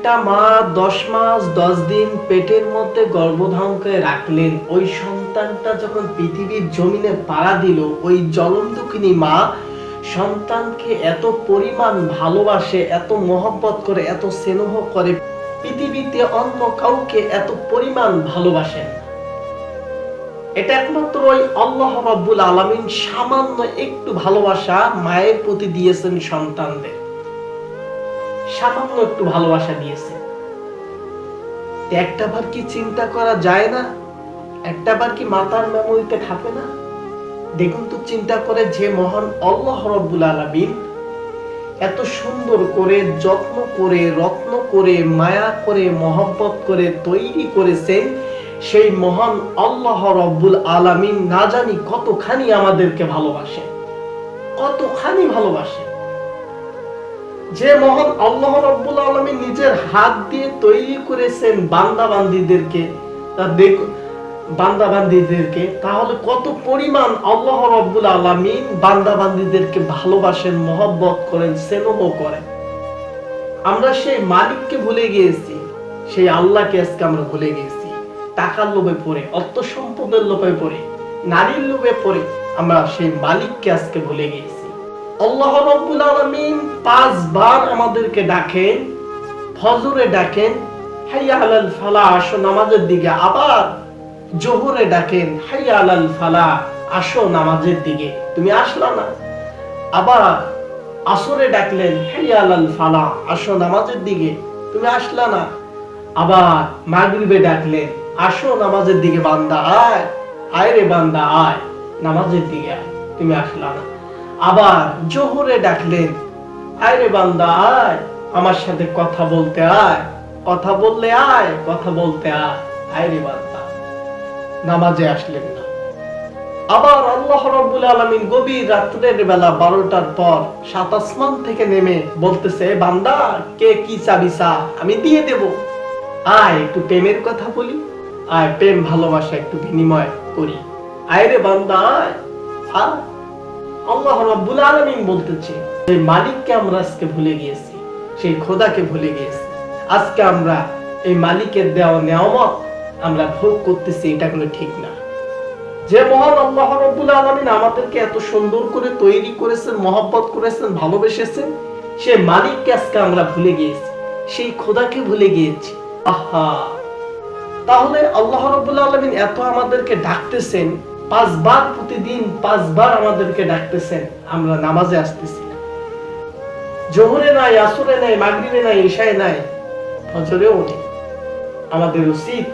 একটা মা 10 মাস 10 দিন পেটের মধ্যে গর্ভধারণ করে রাখলেন, ওই সন্তানটা যখন পৃথিবীর জমিনে পাড়া দিল, ওই জলন্দুকিনী মা সন্তানকে এত পরিমাণ ভালোবাসে, এত মহব্বত করে, এত স্নেহ করে, পৃথিবীতে অন্য কাউকে এত পরিমাণ ভালোবাসেন। এটা একমাত্র ওই আল্লাহ রাব্বুল আলামিন সামান্য একটু ভালোবাসা মায়ের প্রতি দিয়েছেন সন্তানদের, সামান্য একটু ভালোবাসা দিয়েছেন। একটাবার কি চিন্তা করা যায় না? একটাবার কি মাথার মেমোরিতে থাকে না? দেখুন তো, চিন্তা করে, যে মহান আল্লাহ রাব্বুল আলামিন এত সুন্দর করে, যত্ন করে, রত্ন করে, মায়া করে, মহব্বত করে তৈরি করেছেন, সেই মহান আল্লাহ রাব্বুল আলামিন না জানি কতখানি আমাদেরকে ভালোবাসেন, কতখানি ভালোবাসেন। যে মহান আল্লাহ রাব্বুল আলামিন নিজের হাত দিয়ে তৈরি করেছেন বান্দাবান্দীদেরকে, তাহলে কত পরিমাণ আল্লাহ রাব্বুল আলামিন বান্দাবান্দীদেরকে ভালোবাসেন, মহব্বত করেন, স্নেহ করেন। আমরা সেই মালিককে ভুলে গিয়েছি, সেই আল্লাহকে আজকে আমরা ভুলে গিয়েছি। টাকার লোভে পড়ে, অর্থ সম্পদের লোভে পড়ে, নারীর লোভে পড়ে আমরা সেই মালিককে আজকে ভুলে গিয়েছি। আল্লাহ রাব্বুল আলামিন 5 বার আমাদেরকে ডাকেন, ফজরে ডাকেন, হাইয়া আলাল ফালাহ, আসো নামাজের দিকে। আবার জোহরে ডাকেন, হাইয়া আলাল ফালাহ, আসো নামাজের দিকে, তুমি আসলা না। আবার আসরে ডাকলেন, হাইয়া আলাল ফালাহ, আসো নামাজের দিকে, তুমি আসলা না। আবার মাগরিবে ডাকলেন, আসো নামাজের দিকে বান্দা, আয় আয় রে বান্দা, আয় নামাজের দিকে আয়, তুমি আসলা না। আবার জোহরে ডাকলেন, আয় রে বান্দা, আয় আমার সাথে কথা বলতে আয়, কথা বললে আয়, কথা বলতে আয়, আয় রে বান্দা, নামাজে আসলেন না। আবার আল্লাহ রাব্বুল আলামিন গভীর রাত্রের বেলা 12টার পর 7 আসমান থেকে নেমে বলতেছে, বান্দা কে কি চাবি চা, আমি দিয়ে দেব, আয় একটু প্রেমের কথা বলি, আয় প্রেম ভালোবাসা একটু বিনিময় করি, আয় রে বান্দা আয়। আল্লাহ রাব্বুল আলামিন বলতেছে, সেই মালিককে আমরা আজকে ভুলে গিয়েছি, সেই খোদাকে ভুলে গিয়েছি। আজকে আমরা এই মালিকের দেওয়া নিয়ামত আমরা ভোগ করতেছি, এটা কোনো ঠিক না। যে মহান আল্লাহ রাব্বুল আলামিন আমাদেরকে এত সুন্দর করে তৈরি করেছেন, মহব্বত করেছেন, ভালোবেসেছেন, সেই মালিককে আজকে আমরা ভুলে গিয়েছি, সেই খোদাকে ভুলে গিয়েছি। আহা, তাহলে আল্লাহ রাব্বুল আলামিন এত আমাদেরকে ডাকতেছেন, 5 বার প্রতিদিন 5 বার আমাদেরকে ডাকতেছেন, আমরা নামাজে আসতেছি না। জোহরে নাই, আসরে নাই, মাগরিবে নাই, ইশায় নাই, ফজরেও নেই। আমাদের উচিত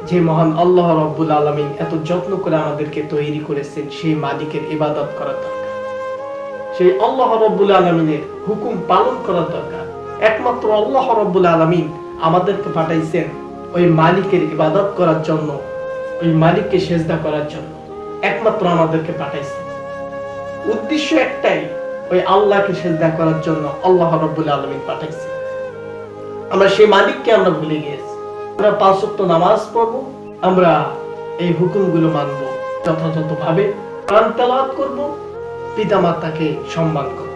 যে মহান আল্লাহ রাব্বুল আলামিন এত যত্ন করে আমাদেরকে তৈরি করেছেন, সেই মালিকের ইবাদত করা দরকার, সেই আল্লাহ রাব্বুল আলামিনের হুকুম পালন করা দরকার। একমাত্র আল্লাহ রাব্বুল আলামিন আমাদেরকে পাঠাইছেন ওই মালিকের ইবাদত করার জন্য, ওই মালিককে সেজদা করার জন্য একমাত্র আমাদেরকে পাঠাইছেন। উদ্দেশ্য একটাই, ওই আল্লাহকে সেজদা করার জন্য আল্লাহ রাব্বুল আলামিন পাঠাইছেন। আমরা সেই মালিককে আমরা ভুলে গিয়েছি। আমরা 5 ওয়াক্ত নামাজ পড়ব, আমরা এই হুকুমগুলো মানব, যথাযথভাবে কোরআন তেলাওয়াত করব, পিতামাতাকে সম্মান করব।